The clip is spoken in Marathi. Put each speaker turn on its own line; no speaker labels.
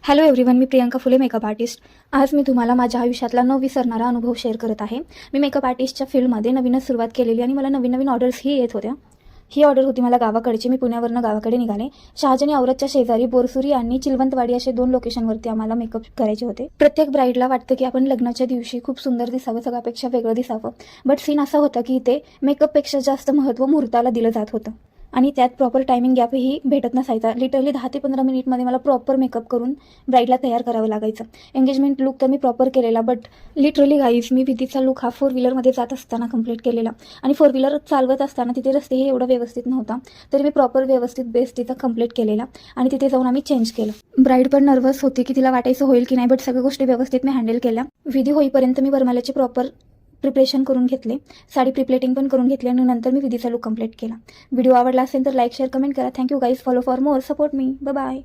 हॅलो एव्हरीवन, मी प्रियंका फुले, मेकअप आर्टिस्ट. आज मी तुम्हाला माझ्या आयुष्यातला न विसरणारा अनुभव शेअर करत आहे. मी मेकअप आर्टिस्टच्या फील्डमध्ये नवीनच सुरुवात केलेली आणि मला नवीन नवीन ऑर्डर्सही येत होत्या. ही ऑर्डर होती मला गावाकडची. मी पुण्यावरनं गावाकडे निघाले. शहाजनी औरतच्या शेजारी बोरसुरी आणि चिलवंतवाडी असे 2 लोकेशनवरती आम्हाला मेकअप करायचे होते. प्रत्येक ब्राईडला वाटतं की आपण लग्नाच्या दिवशी खूप सुंदर दिसावं, सगळ्यापेक्षा वेगळं दिसावं. बट सीन असा होता की इथे मेकअपपेक्षा जास्त महत्त्व मुहूर्ताला दिलं जात होतं आणि त्यात प्रॉपर टायमिंग गॅपही भेटत नसायचा. लिटरली 10 ते 15 मिनिटमध्ये मला प्रॉपर मेकअप करून ब्राईडला तयार करावं लागायचं. एंगेजमेंट लुक तर मी प्रॉपर केलेला, बट लिटरली गाईज मी विधीचा लुक हा 4 व्हीलरमध्ये जात असताना कंप्लीट केलेला. आणि 4 व्हीलर चालवत असताना तिथे रस्तेही एवढं व्यवस्थित नव्हता, तरी मी प्रॉपर व्यवस्थित बेस्ट तिचा कंप्लीट केलेला आणि तिथे जाऊन आम्ही चेंज केलं. ब्राईड पण नर्वस होती की तिला वाटायचं होईल की नाही, बट सगळ्या गोष्टी व्यवस्थित मी हँडल केल्या. विधी होईपर्यंत मी वरमाल्याचे प्रॉपर प्रिपरेशन करून घेतले, साडी प्रिप्लेटिंग पण करून घेतली आणि नंतर मी विधीचा लुक कंप्लीट केला. व्हिडिओ आवडला असेल तर लाईक, शेअर, कमेंट करा. Thank you guys. Follow for more, support me. Bye bye.